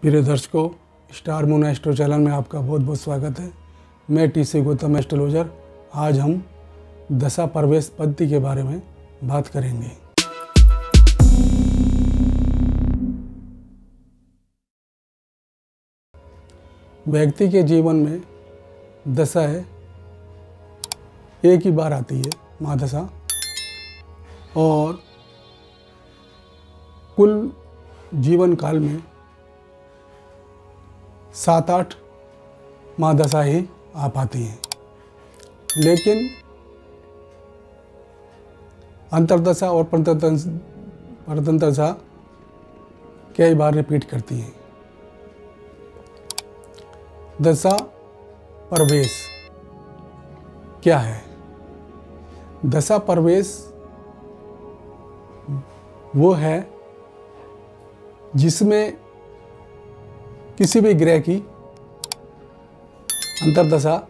प्रिय दर्शकों, star moon astro channel में आपका बहुत बहुत स्वागत है। मैं टीसी गौतम एस्ट्रोलॉजर। आज हम दशा प्रवेश पद्धति के बारे में बात करेंगे। व्यक्ति के जीवन में दशाएं एक ही बार आती है, महादशा, और कुल जीवन काल में 7-8 महादशा ही आ पाती हैं, लेकिन अंतर्दशा और परतंत्रदशा कई बार रिपीट करती हैं। दशा प्रवेश क्या है? दशा प्रवेश वो है जिसमें किसी भी ग्रह की अंतर्दशा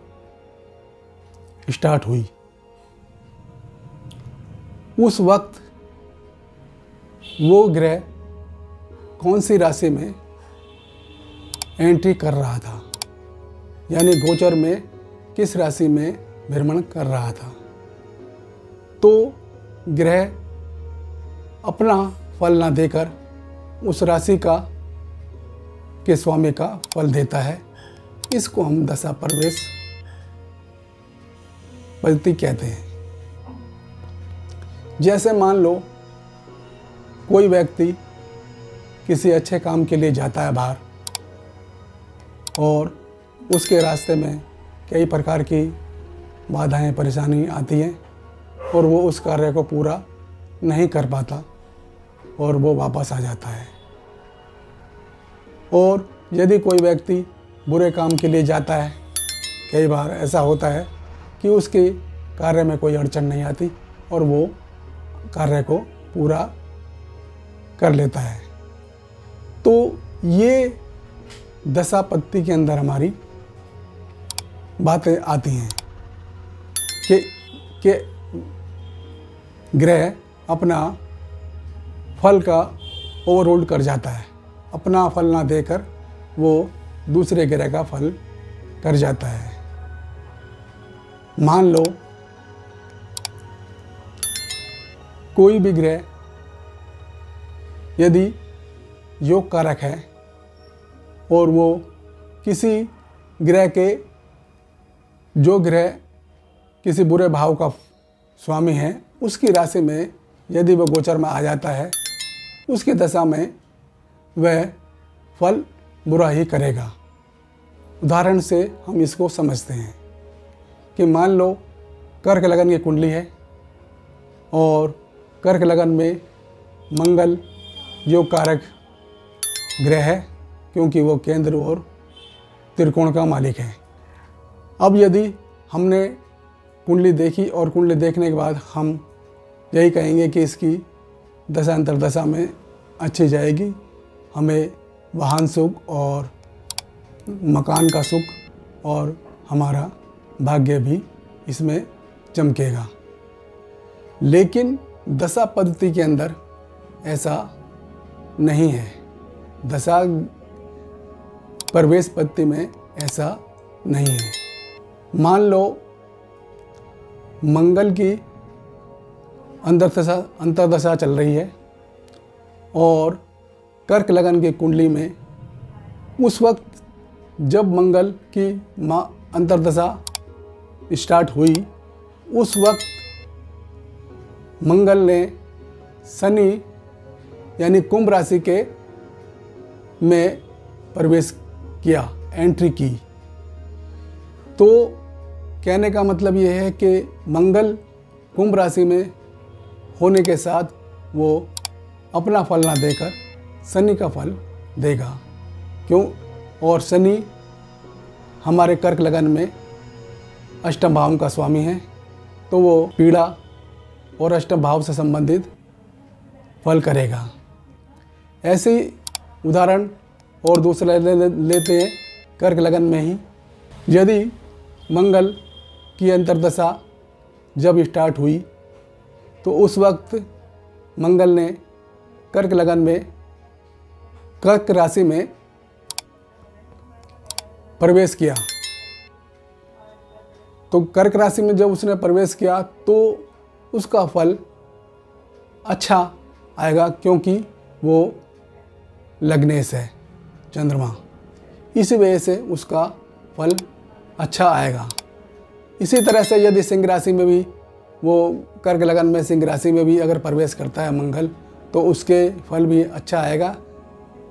स्टार्ट हुई, उस वक्त वो ग्रह कौन सी राशि में एंट्री कर रहा था, यानी गोचर में किस राशि में भ्रमण कर रहा था। तो ग्रह अपना फल ना देकर उस राशि के स्वामी का फल देता है। इसको हम दशा प्रवेश पद्धति कहते हैं। जैसे मान लो कोई व्यक्ति किसी अच्छे काम के लिए जाता है बाहर, और उसके रास्ते में कई प्रकार की बाधाएं परेशानी आती हैं और वो उस कार्य को पूरा नहीं कर पाता और वो वापस आ जाता है। और यदि कोई व्यक्ति बुरे काम के लिए जाता है, कई बार ऐसा होता है कि उसके कार्य में कोई अड़चन नहीं आती और वो कार्य को पूरा कर लेता है। तो ये दशा पद्धति के अंदर हमारी बातें आती हैं कि ग्रह अपना फल का ओवरहोल्ड कर जाता है, अपना फल ना देकर वो दूसरे ग्रह का फल कर जाता है। मान लो कोई भी ग्रह यदि योग कारक है और वो किसी ग्रह के, जो ग्रह किसी बुरे भाव का स्वामी है, उसकी राशि में यदि वह गोचर में आ जाता है, उसकी दशा में वह फल बुरा ही करेगा। उदाहरण से हम इसको समझते हैं कि मान लो कर्क लगन की कुंडली है और कर्क लगन में मंगल योग कारक ग्रह है, क्योंकि वो केंद्र और त्रिकोण का मालिक है। अब यदि हमने कुंडली देखी और कुंडली देखने के बाद हम यही कहेंगे कि इसकी दशा अंतर्दशा में अच्छी जाएगी, हमें वाहन सुख और मकान का सुख और हमारा भाग्य भी इसमें चमकेगा। लेकिन दशा पद्धति के अंदर ऐसा नहीं है। दशा प्रवेश पद्धति में ऐसा नहीं है। मान लो मंगल की अंतर्दशा चल रही है और कर्क लगन की कुंडली में उस वक्त जब मंगल की अंतर्दशा स्टार्ट हुई, उस वक्त मंगल ने शनि यानी कुंभ राशि के में प्रवेश किया, एंट्री की। तो कहने का मतलब ये है कि मंगल कुंभ राशि में होने के साथ वो अपना फल ना देकर शनि का फल देगा। क्यों? और शनि हमारे कर्क लगन में अष्टम भाव का स्वामी है, तो वो पीड़ा और अष्टम भाव से संबंधित फल करेगा। ऐसे ही उदाहरण और दूसरा लेते हैं कर्क लगन में ही। यदि मंगल की अंतर्दशा जब स्टार्ट हुई, तो उस वक्त मंगल ने कर्क लगन में कर्क राशि में प्रवेश किया। तो कर्क राशि में जब उसने प्रवेश किया तो उसका फल अच्छा आएगा, क्योंकि वो लग्नेश है चंद्रमा, इसी वजह से उसका फल अच्छा आएगा। इसी तरह से यदि सिंह राशि में भी वो कर्क लगन में सिंह राशि में भी अगर प्रवेश करता है मंगल, तो उसके फल भी अच्छा आएगा।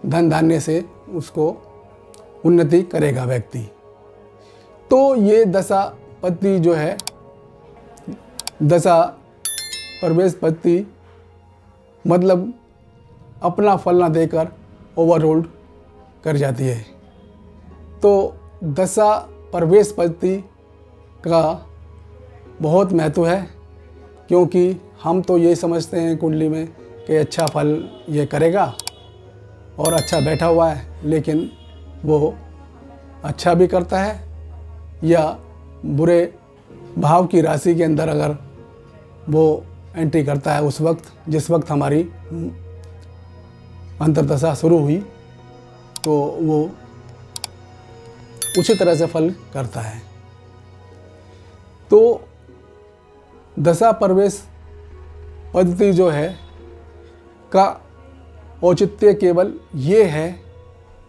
धन धान्य से उसको उन्नति करेगा व्यक्ति। तो ये दशा पति जो है, दशा प्रवेश पति मतलब अपना फल ना देकर ओवररूल्ड कर जाती है। तो दशा प्रवेश पति का बहुत महत्व है, क्योंकि हम तो ये समझते हैं कुंडली में कि अच्छा फल ये करेगा और अच्छा बैठा हुआ है, लेकिन वो अच्छा भी करता है या बुरे भाव की राशि के अंदर अगर वो एंट्री करता है उस वक्त जिस वक्त हमारी अंतर्दशा शुरू हुई, तो वो उसी तरह से फल करता है। तो दशा प्रवेश पद्धति जो है का औचित्य केवल ये है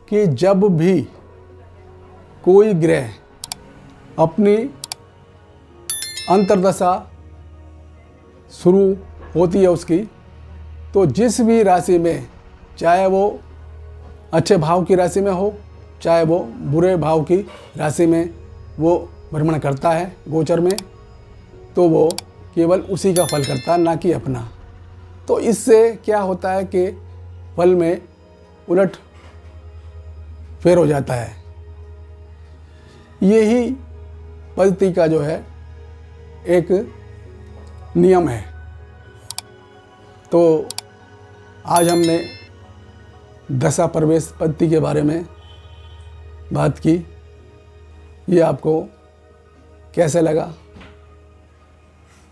कि जब भी कोई ग्रह अपनी अंतर्दशा शुरू होती है उसकी, तो जिस भी राशि में, चाहे वो अच्छे भाव की राशि में हो चाहे वो बुरे भाव की राशि में वो भ्रमण करता है गोचर में, तो वो केवल उसी का फल करता है, ना कि अपना। तो इससे क्या होता है कि फल में उलट फेर हो जाता है। यही पद्धति का जो है एक नियम है। तो आज हमने दशा प्रवेश पद्धति के बारे में बात की। ये आपको कैसे लगा?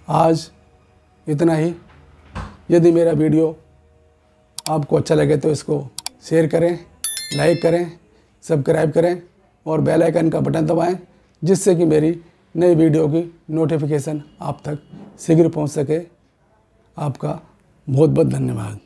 आज इतना ही। यदि मेरा वीडियो आपको अच्छा लगे तो इसको शेयर करें, लाइक करें, सब्सक्राइब करें और बेल आइकन का बटन दबाएं, जिससे कि मेरी नई वीडियो की नोटिफिकेशन आप तक शीघ्र पहुंच सके। आपका बहुत बहुत धन्यवाद।